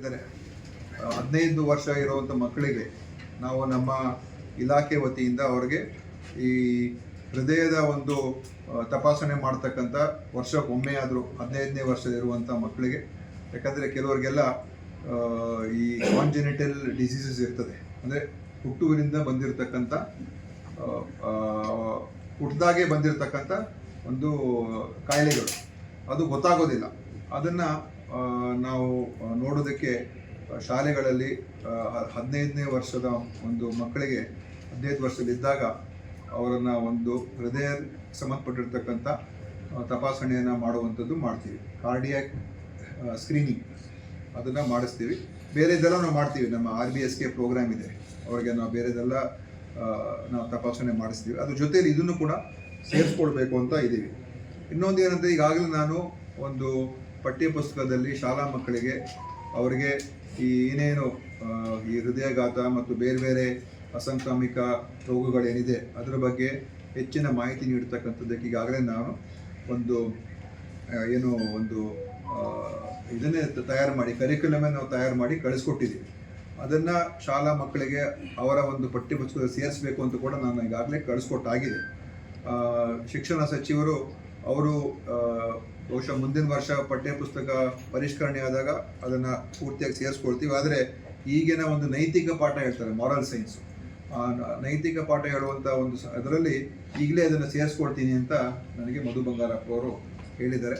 ಅಂದರೆ 15 ವರ್ಷ ಇರುವಂಥ ಮಕ್ಕಳಿಗೆ ನಾವು ನಮ್ಮ ಇಲಾಖೆ ವತಿಯಿಂದ ಅವರಿಗೆ ಈ ಹೃದಯದ ಒಂದು ತಪಾಸಣೆ ಮಾಡ್ತಕ್ಕಂಥ ವರ್ಷಕ್ಕೊಮ್ಮೆ ಆದರೂ 15ನೇ ವರ್ಷದಲ್ಲಿರುವಂಥ ಮಕ್ಕಳಿಗೆ, ಯಾಕಂದರೆ ಕೆಲವರಿಗೆಲ್ಲ ಈ ಕಾಂಜೆನಿಟಲ್ ಡಿಸೀಸಸ್ ಇರ್ತದೆ, ಅಂದರೆ ಹುಟ್ಟುವಿನಿಂದ ಬಂದಿರತಕ್ಕಂಥ ಹುಟ್ಟಿದಾಗೆ ಬಂದಿರತಕ್ಕಂಥ ಒಂದು ಕಾಯಿಲೆಗಳು, ಅದು ಗೊತ್ತಾಗೋದಿಲ್ಲ. ಅದನ್ನು ನಾವು ನೋಡೋದಕ್ಕೆ ಶಾಲೆಗಳಲ್ಲಿ 15ನೇ ವರ್ಷದ ಒಂದು ಮಕ್ಕಳಿಗೆ 15 ವರ್ಷದಲ್ಲಿದ್ದಾಗ ಅವರನ್ನು ಒಂದು ಹೃದಯ ಸಂಬಂಧಪಟ್ಟಿರ್ತಕ್ಕಂಥ ತಪಾಸಣೆಯನ್ನು ಮಾಡುವಂಥದ್ದು ಮಾಡ್ತೀವಿ. ಕಾರ್ಡಿಯಾಕ್ ಸ್ಕ್ರೀನಿಂಗ್ ಅದನ್ನು ಮಾಡಿಸ್ತೀವಿ. ಬೇರೆದೆಲ್ಲ ನಾವು ಮಾಡ್ತೀವಿ. ನಮ್ಮ RBSK ಪ್ರೋಗ್ರಾಮ್ ಇದೆ, ಅವರಿಗೆ ನಾವು ಬೇರೆದೆಲ್ಲ ನಾವು ತಪಾಸಣೆ ಮಾಡಿಸ್ತೀವಿ. ಅದ್ರ ಜೊತೆಯಲ್ಲಿ ಇದನ್ನು ಕೂಡ ಸೇರಿಸ್ಕೊಳ್ಬೇಕು ಅಂತ ಇದ್ದೀವಿ. ಇನ್ನೊಂದು ಏನಂದರೆ, ಈಗಾಗಲೇ ನಾನು ಒಂದು ಪಠ್ಯ ಪುಸ್ತಕದಲ್ಲಿ ಶಾಲಾ ಮಕ್ಕಳಿಗೆ ಅವರಿಗೆ ಈ ಏನೇನು ಈ ಹೃದಯಾಘಾತ ಮತ್ತು ಬೇರೆ ಬೇರೆ ಅಸಾಂಕ್ರಾಮಿಕ ರೋಗಗಳೇನಿದೆ ಅದರ ಬಗ್ಗೆ ಹೆಚ್ಚಿನ ಮಾಹಿತಿ ನೀಡ್ತಕ್ಕಂಥದ್ದಕ್ಕೆ ಈಗಾಗಲೇ ನಾನು ಒಂದು ಇದನ್ನೇ ತಯಾರು ಮಾಡಿ, ಕರಿಕ್ಯುಲಮೇ ನಾವು ತಯಾರು ಮಾಡಿ ಕಳಿಸ್ಕೊಟ್ಟಿದ್ದೀವಿ. ಅದನ್ನು ಶಾಲಾ ಮಕ್ಕಳಿಗೆ ಅವರ ಒಂದು ಪಠ್ಯ ಪುಸ್ತಕದಲ್ಲಿ ಸೇರಿಸಬೇಕು ಅಂತ ಕೂಡ ನಾನು ಈಗಾಗಲೇ ಕಳಿಸ್ಕೊಟ್ಟಾಗಿದೆ. ಶಿಕ್ಷಣ ಸಚಿವರು ಅವರು ಬಹುಶಃ ಮುಂದಿನ ವರ್ಷ ಪಠ್ಯ ಪುಸ್ತಕ ಪರಿಷ್ಕರಣೆ ಆದಾಗ ಅದನ್ನು ಪೂರ್ತಿಯಾಗಿ ಸೇರಿಸ್ಕೊಳ್ತೀವಿ. ಆದರೆ ಈಗಿನ ಒಂದು ನೈತಿಕ ಪಾಠ ಹೇಳ್ತಾರೆ, ಮಾರಲ್ ಸೈನ್ಸು, ನೈತಿಕ ಪಾಠ ಹೇಳುವಂಥ ಒಂದು ಅದರಲ್ಲಿ ಈಗಲೇ ಅದನ್ನು ಸೇರಿಸ್ಕೊಳ್ತೀನಿ ಅಂತ ನನಗೆ ಮಧು ಬಂಗಾರಪ್ಪ ಅವರು ಹೇಳಿದ್ದಾರೆ.